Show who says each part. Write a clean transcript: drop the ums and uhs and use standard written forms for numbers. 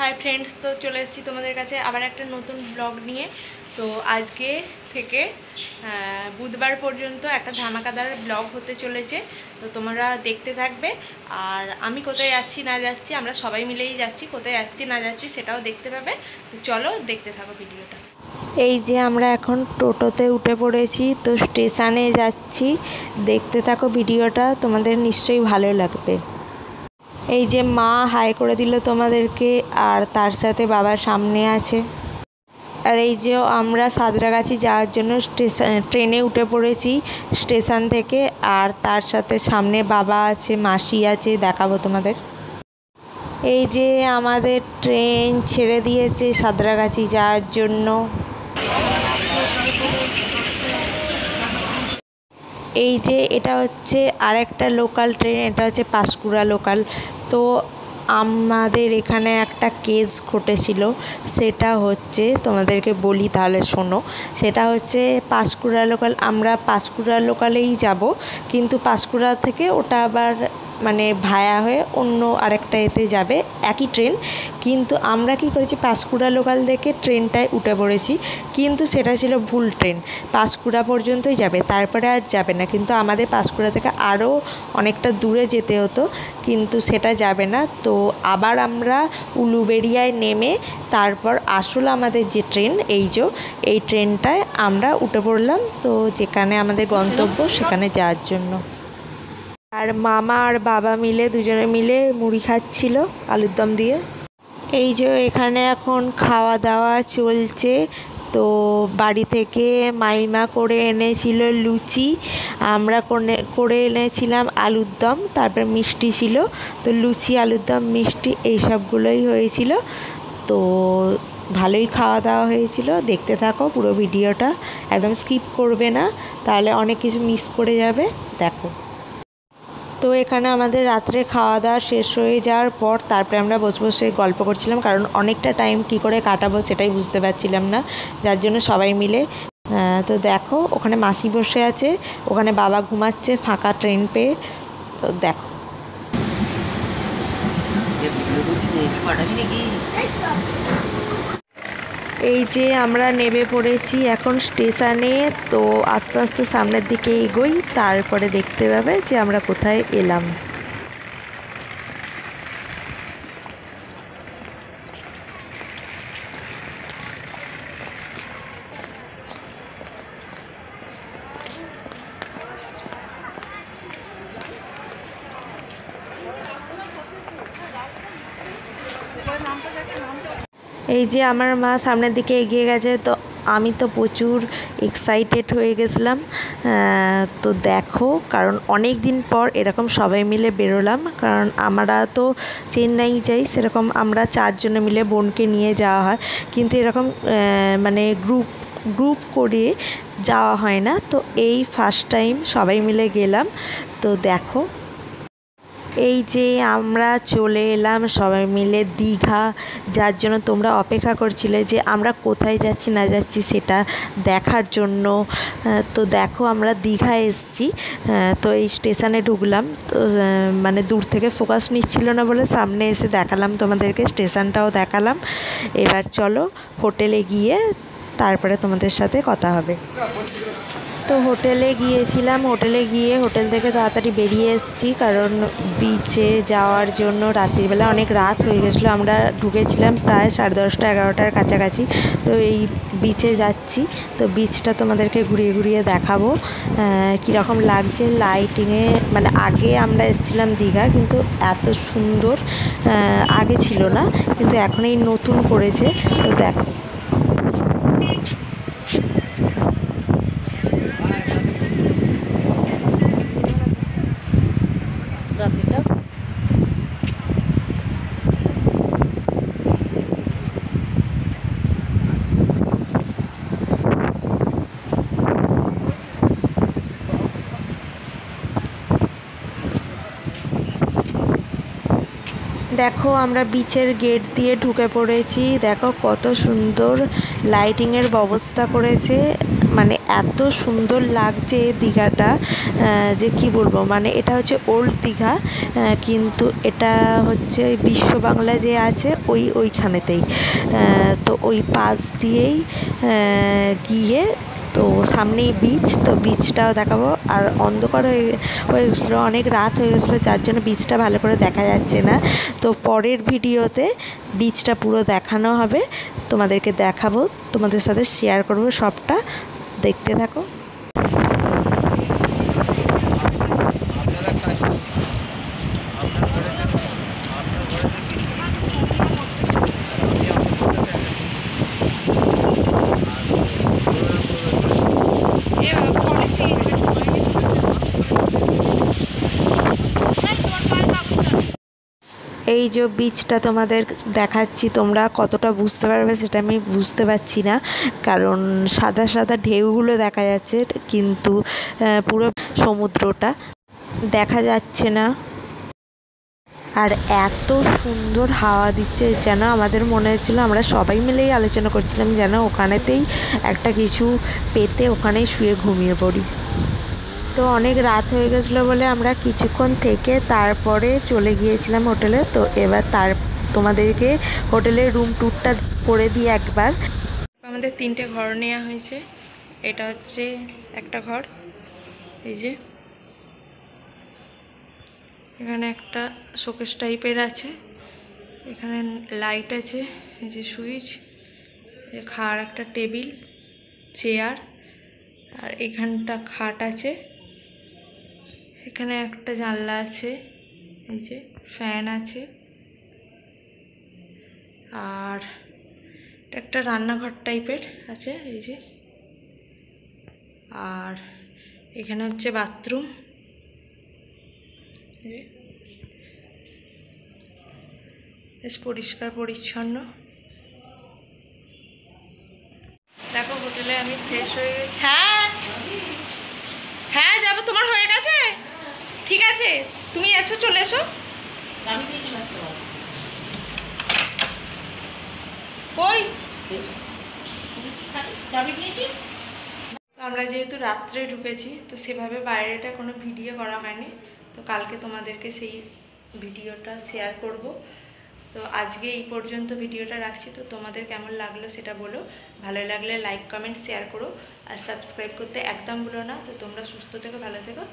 Speaker 1: Hi friends, तो चले एसेছি তোমাদের কাছে আবার একটা নতুন ব্লগ নিয়ে। তো আজকে থেকে বুধবার পর্যন্ত একটা ধামাকাদার ব্লগ হতে চলেছে। তো তোমরা দেখতে থাকবে। আর আমি কোথায় যাচ্ছি না যাচ্ছি, আমরা সবাই মিলেই যাচ্ছি, কোথায় যাচ্ছি না যাচ্ছি সেটাও দেখতে পাবে। তো চলো দেখতে থাকো ভিডিওটা।
Speaker 2: এই যে আমরা এখন টোটোতে উঠে পড়েছি, তো স্টেশনে যাচ্ছি। দেখতে থাকো ভিডিওটা, তোমাদের নিশ্চয়ই ভালো লাগবে। এই যে মা হাই করে দিল তোমাদেরকে, আর তার সাথে বাবা সামনে আছে। আর এই যে আমরা সাঁতরাগাছি যাওয়ার জন্য ট্রেনে উঠে পড়েছি স্টেশন থেকে। আর তার সাথে সামনে বাবা আছে, মাসি আছে, দেখাবো তোমাদের। এই যে আমাদের ট্রেন ছেড়ে দিয়েছে সাঁতরাগাছি যাওয়ার জন্য। এই যে এটা হচ্ছে আরেকটা লোকাল ট্রেন, এটা হচ্ছে পাঁশকুড়া লোকাল। তো আমাদের এখানে একটা কেস ঘটেছিল, সেটা হচ্ছে তোমাদেরকে বলি, তাহলে শোনো। সেটা হচ্ছে পাঁশকুড়া লোকাল, আমরা পাঁশকুড়া লোকালেই যাব, কিন্তু পাঁশকুড়া থেকে ওটা আবার মানে ভায়া হয়ে অন্য আরেকটা এতে যাবে, একই ট্রেন। কিন্তু আমরা কি করেছি, পাঁশকুড়া লোকাল থেকে ট্রেনটায় উঠে পড়েছি, কিন্তু সেটা ছিল ভুল ট্রেন। পাঁশকুড়া পর্যন্তই যাবে, তারপরে আর যাবে না। কিন্তু আমাদের পাঁশকুড়া থেকে আরও অনেকটা দূরে যেতে হতো, কিন্তু সেটা যাবে না। তো আবার আমরা উলুবেড়িয়ায় নেমে তারপর আসলে আমাদের যে ট্রেন, এই ট্রেনটায় আমরা উঠে পড়লাম, তো যেখানে আমাদের গন্তব্য সেখানে যাওয়ার জন্য। আর মামা আর বাবা মিলে দুজনে মিলে মুড়ি খাচ্ছিল আলুর দম দিয়ে। এই যে এখানে এখন খাওয়া দাওয়া চলছে। তো বাড়ি থেকে মাইমা করে এনেছিল লুচি, আমরা করে এনেছিলাম আলুর দম, তারপর মিষ্টি ছিল। তো লুচি, আলুর দম, মিষ্টি এইসবগুলোই হয়েছিল। তো ভালোই খাওয়া দাওয়া হয়েছিল। দেখতে থাকো পুরো ভিডিওটা, একদম স্কিপ করবে না, তাহলে অনেক কিছু মিস করে যাবে। দেখো। তো এখানে আমাদের রাত্রে খাওয়া দাওয়া শেষ হয়ে যাওয়ার পর তারপরে আমরা বসে বসে গল্প করছিলাম, কারণ অনেকটা টাইম কী করে কাটাবো সেটাই বুঝতে পারছিলাম না, যার জন্য সবাই মিলে। তো দেখো ওখানে মাসি বসে আছে, ওখানে বাবা ঘুমাচ্ছে ফাঁকা ট্রেন পেয়ে। তো দেখো। এই যে আমরা নেমে পড়েছি এখন স্টেশনে। তো আস্তে আস্তে সামনের দিকে এগোই, তারপরে দেখতে পাবে যে আমরা কোথায় এলাম। এই যে আমার মা সামনের দিকে এগিয়ে গেছে, তো আমি তো প্রচুর এক্সাইটেড হয়ে গেছিলাম। তো দেখো, কারণ অনেক দিন পর এরকম সবাই মিলে বেরোলাম, কারণ আমরা তো চেন্নাই যাই, সেরকম আমরা চারজনে মিলে বোনকে নিয়ে যাওয়া হয়, কিন্তু এরকম মানে গ্রুপ করে যাওয়া হয় না। তো এই ফার্স্ট টাইম সবাই মিলে গেলাম। তো দেখো, এই যে আমরা চলে এলাম সবাই মিলে দীঘা, যার জন্য তোমরা অপেক্ষা করছিলে যে আমরা কোথায় যাচ্ছি না যাচ্ছি সেটা দেখার জন্য। তো দেখো আমরা দীঘা এসেছি। তো এই স্টেশনে ঢুকলাম, তো মানে দূর থেকে ফোকাস নিচ্ছিল না বলে সামনে এসে দেখালাম তোমাদেরকে, স্টেশনটাও দেখালাম। এবার চলো হোটেলে গিয়ে তারপরে তোমাদের সাথে কথা হবে। তো হোটেলে গিয়েছিলাম, হোটেলে গিয়ে হোটেল থেকে তাড়াতাড়ি বেরিয়ে এসেছি, কারণ বিচে যাওয়ার জন্য রাত্রিবেলা অনেক রাত হয়ে গেছিলো। আমরা ঢুকেছিলাম প্রায় 10:30 11টার কাছাকাছি। তো এই বিচে যাচ্ছি, তো বিচটা তোমাদেরকে ঘুরিয়ে ঘুরিয়ে দেখাবো কীরকম লাগছে লাইটিংয়ে। মানে আগে আমরা এসেছিলাম দীঘা, কিন্তু এত সুন্দর আগে ছিল না, কিন্তু এখন এই নতুন করেছে। তো দেখো। দেখো আমরা বিচের গেট দিয়ে ঢুকে পড়েছি। দেখো কত সুন্দর লাইটিংয়ের ব্যবস্থা করেছে, মানে এত সুন্দর লাগছে দীঘাটা যে কি বলবো। মানে এটা হচ্ছে ওল্ড দীঘা, কিন্তু এটা হচ্ছে ওই বিশ্ব বাংলা যে আছে ওইখানেতেই। তো ওই পাশ দিয়েই গিয়ে তো সামনেই বিচ, তো বিচটাও দেখাবো। আর অন্ধকার হয়ে গেছিলো, অনেক রাত হয়ে গেছিলো, যার জন্য বিচটা ভালো করে দেখা যাচ্ছে না। তো পরের ভিডিওতে বিচটা পুরো দেখানো হবে, তোমাদেরকে দেখাবো, তোমাদের সাথে শেয়ার করবো সবটা, দেখতে থাকো। এই যে বীজটা তোমাদের দেখাচ্ছি, তোমরা কতটা বুঝতে পারবে সেটা আমি বুঝতে পারছি না, কারণ সাদা সাদা ঢেউগুলো দেখা যাচ্ছে কিন্তু পুরো সমুদ্রটা দেখা যাচ্ছে না। আর এত সুন্দর হাওয়া দিচ্ছে যেন আমাদের মনে হচ্ছিলো, আমরা সবাই মিলেই আলোচনা করছিলাম যেন ওখানেতেই একটা কিছু পেতে ওখানেই শুয়ে ঘুমিয়ে পড়ি। তো অনেক রাত হয়ে গেছিলো বলে আমরা কিছুক্ষণ থেকে তারপরে চলে গিয়েছিলাম হোটেলে। তো এবার তোমাদেরকে হোটেলের রুম ট্যুরটা করে দিই একবার।
Speaker 1: আমাদের 3টে ঘর নেওয়া হয়েছে। এটা হচ্ছে একটা ঘর, এই যে এখানে একটা শোকেস টাইপের আছে, এখানে লাইট আছে, এই যে সুইচ, খাওয়ার একটা টেবিল, চেয়ার, আর এখানটা খাট আছে, এখানে একটা জানলা আছে, এই যে ফ্যান আছে, আর একটা রান্নাঘর টাইপের আছে, এই যে, আর এখানে হচ্ছে বাথরুম, বেশ পরিষ্কার পরিচ্ছন্ন। দেখো হোটেলে আমি ফ্রেশ হয়ে গেছি। হ্যাঁ হ্যাঁ যাবো, তোমার হয়ে গেছে? ঠিক আছে, তুমি এসো, চলে এসো। কই আমরা যেহেতু রাত্রে ঢুকেছি, তো সেভাবে বাইরেটা কোনো ভিডিও করা হয়নি, তো কালকে তোমাদেরকে সেই ভিডিওটা শেয়ার করব। তো আজকে এই পর্যন্ত ভিডিওটা রাখছি। তো তোমাদের কেমন লাগলো সেটা বলো, ভালো লাগলে লাইক কমেন্ট শেয়ার করো, আর সাবস্ক্রাইব করতে একদম ভুলো না। তো তোমরা সুস্থ থেকো, ভালো থেকো।